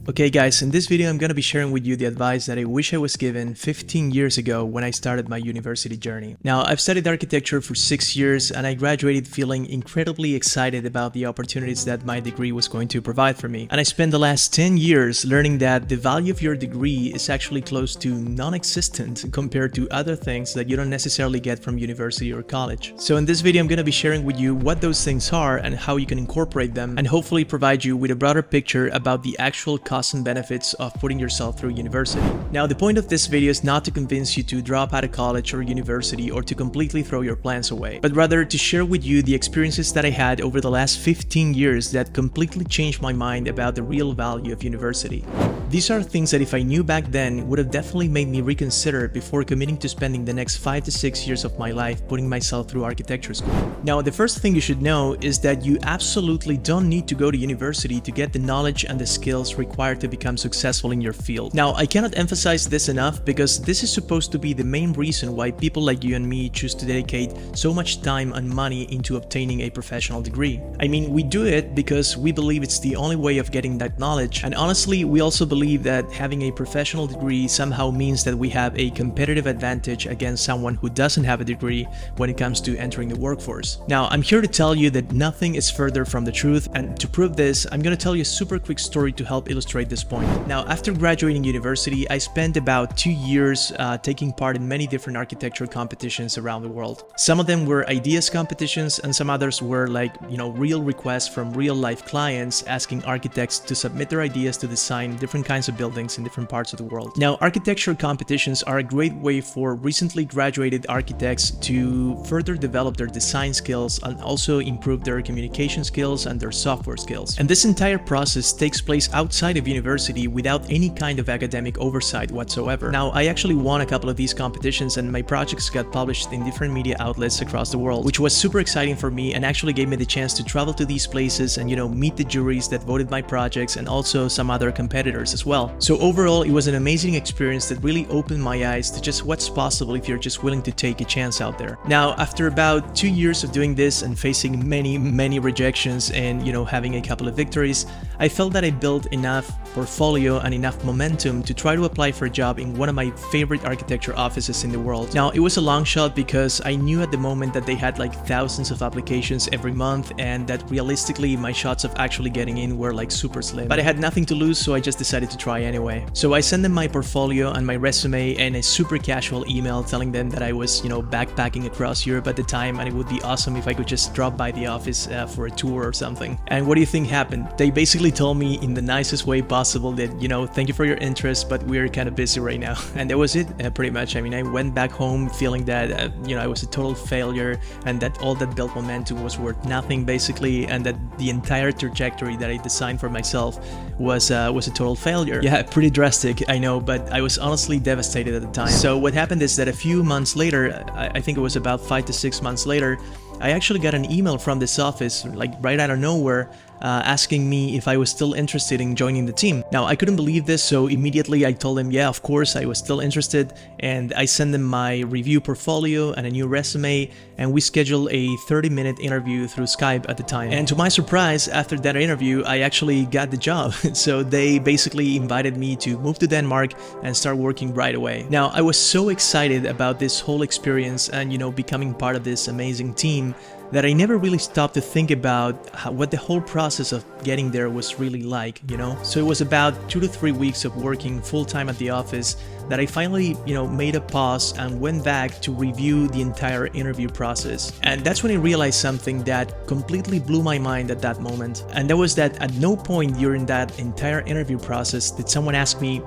Okay guys, in this video I'm gonna be sharing with you the advice that I wish I was given 15 years ago when I started my university journey. Now, I've studied architecture for 6 years and I graduated feeling incredibly excited about the opportunities that my degree was going to provide for me. And I spent the last 10 years learning that the value of your degree is actually close to non-existent compared to other things that you don't necessarily get from university or college. So in this video I'm gonna be sharing with you what those things are and how you can incorporate them, and hopefully provide you with a broader picture about the actual costs and benefits of putting yourself through university. Now, the point of this video is not to convince you to drop out of college or university or to completely throw your plans away, but rather to share with you the experiences that I had over the last 15 years that completely changed my mind about the real value of university. These are things that if I knew back then would have definitely made me reconsider before committing to spending the next 5 to 6 years of my life putting myself through architecture school. Now, the first thing you should know is that you absolutely don't need to go to university to get the knowledge and the skills required to become successful in your field. Now, I cannot emphasize this enough because this is supposed to be the main reason why people like you and me choose to dedicate so much time and money into obtaining a professional degree. I mean, we do it because we believe it's the only way of getting that knowledge, and honestly, we also believe that having a professional degree somehow means that we have a competitive advantage against someone who doesn't have a degree when it comes to entering the workforce. Now, I'm here to tell you that nothing is further from the truth, and to prove this, I'm going to tell you a super quick story to help illustrate this point. Now, after graduating university, I spent about 2 years taking part in many different architecture competitions around the world. Some of them were ideas competitions, and some others were like, real requests from real life clients asking architects to submit their ideas to design different kinds of buildings in different parts of the world. Now, architecture competitions are a great way for recently graduated architects to further develop their design skills and also improve their communication skills and their software skills. And this entire process takes place outside of university without any kind of academic oversight whatsoever. Now, I actually won a couple of these competitions and my projects got published in different media outlets across the world, which was super exciting for me and actually gave me the chance to travel to these places and meet the juries that voted my projects and also some other competitors as well. So overall, it was an amazing experience that really opened my eyes to just what's possible if you're just willing to take a chance out there. Now, after about 2 years of doing this and facing many rejections and having a couple of victories, I felt that I built enough portfolio and enough momentum to try to apply for a job in one of my favorite architecture offices in the world. Now, it was a long shot because I knew at the moment that they had like thousands of applications every month and that realistically my shots of actually getting in were like super slim. But I had nothing to lose, so I just decided to try anyway. So I sent them my portfolio and my resume and a super casual email telling them that I was, backpacking across Europe at the time and it would be awesome if I could just drop by the office for a tour or something. And what do you think happened? They basically told me in the nicest way possible that, thank you for your interest, but we're kind of busy right now. And that was it, pretty much. I mean, I went back home feeling that, I was a total failure and that all that built momentum was worth nothing basically, and that the entire trajectory that I designed for myself was a total failure. Yeah, pretty drastic, I know, but I was honestly devastated at the time. So what happened is that a few months later, I think it was about 5 to 6 months later, I actually got an email from this office, like right out of nowhere, asking me if I was still interested in joining the team. Now, I couldn't believe this, so immediately I told them, yeah, of course, I was still interested, and I sent them my review portfolio and a new resume, and we scheduled a 30-minute interview through Skype at the time. And to my surprise, after that interview, I actually got the job. So they basically invited me to move to Denmark and start working right away. Now, I was so excited about this whole experience and, becoming part of this amazing team that I never really stopped to think about what the whole process of getting there was really like, So it was about 2 to 3 weeks of working full-time at the office that I finally, made a pause and went back to review the entire interview process. And that's when I realized something that completely blew my mind at that moment. And that was that at no point during that entire interview process did someone ask me,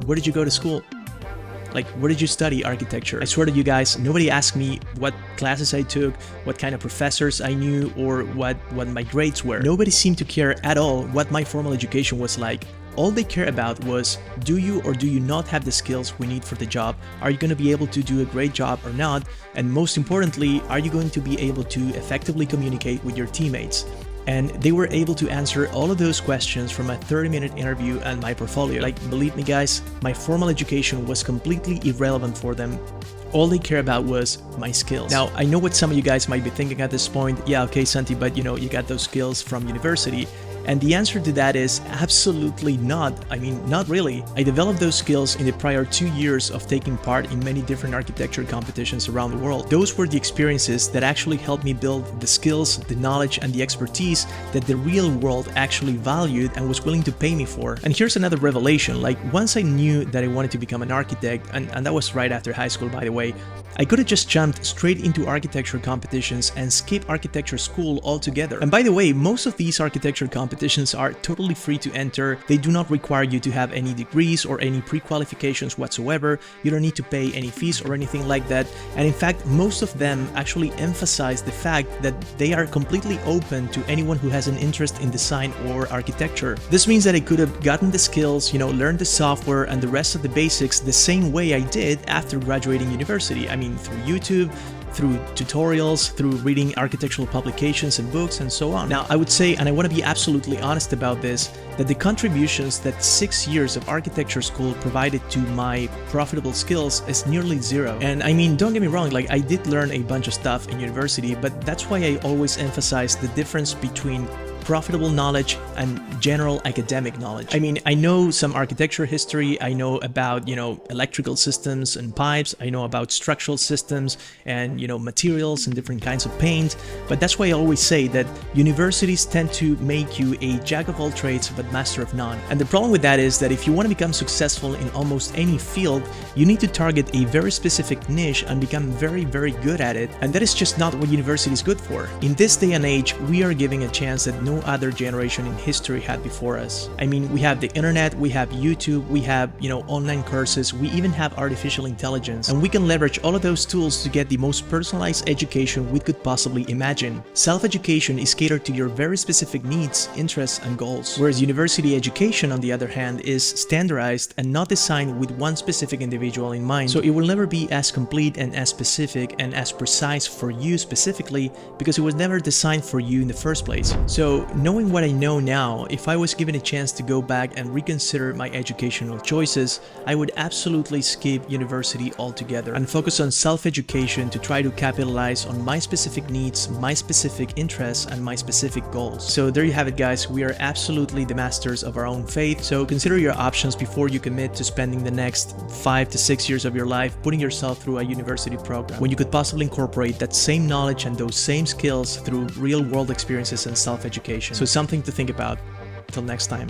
where did you go to school? Like, where did you study architecture? I swear to you guys, nobody asked me what classes I took, what kind of professors I knew, or what my grades were. Nobody seemed to care at all what my formal education was like. All they care about was, do you or do you not have the skills we need for the job? Are you going to be able to do a great job or not? And most importantly, are you going to be able to effectively communicate with your teammates? And they were able to answer all of those questions from a 30-minute interview and my portfolio. Like, believe me guys, my formal education was completely irrelevant for them. All they care about was my skills. Now, I know what some of you guys might be thinking at this point. Yeah, okay, Santi, but you got those skills from university. And the answer to that is absolutely not. I mean, not really. I developed those skills in the prior 2 years of taking part in many different architecture competitions around the world. Those were the experiences that actually helped me build the skills, the knowledge, and the expertise that the real world actually valued and was willing to pay me for. And here's another revelation, like once I knew that I wanted to become an architect, and that was right after high school, by the way, I could have just jumped straight into architecture competitions and skipped architecture school altogether. And by the way, most of these architecture competitions are totally free to enter. They do not require you to have any degrees or any pre-qualifications whatsoever. You don't need to pay any fees or anything like that. And in fact, most of them actually emphasize the fact that they are completely open to anyone who has an interest in design or architecture. This means that I could have gotten the skills, learned the software and the rest of the basics the same way I did after graduating university. I mean, through YouTube, through tutorials, through reading architectural publications and books and so on. Now, I would say, and I want to be absolutely honest about this, that the contributions that 6 years of architecture school provided to my profitable skills is nearly zero. And I mean, don't get me wrong, like I did learn a bunch of stuff in university, but that's why I always emphasize the difference between profitable knowledge and general academic knowledge. I mean, I know some architecture history, I know about, electrical systems and pipes, I know about structural systems and, materials and different kinds of paint, but that's why I always say that universities tend to make you a jack of all trades but master of none. And the problem with that is that if you want to become successful in almost any field, you need to target a very specific niche and become very, very good at it, and that is just not what university is good for. In this day and age, we are giving a chance that no other generation in history had before us. I mean, we have the internet, we have YouTube, we have, online courses, we even have artificial intelligence, and we can leverage all of those tools to get the most personalized education we could possibly imagine. Self-education is catered to your very specific needs, interests, and goals, whereas university education, on the other hand, is standardized and not designed with one specific individual in mind, so it will never be as complete and as specific and as precise for you specifically because it was never designed for you in the first place. So knowing what I know now, if I was given a chance to go back and reconsider my educational choices, I would absolutely skip university altogether and focus on self-education to try to capitalize on my specific needs, my specific interests, and my specific goals. So there you have it, guys. We are absolutely the masters of our own fate, so consider your options before you commit to spending the next 5 to 6 years of your life putting yourself through a university program when you could possibly incorporate that same knowledge and those same skills through real-world experiences and self-education. So something to think about. Till next time.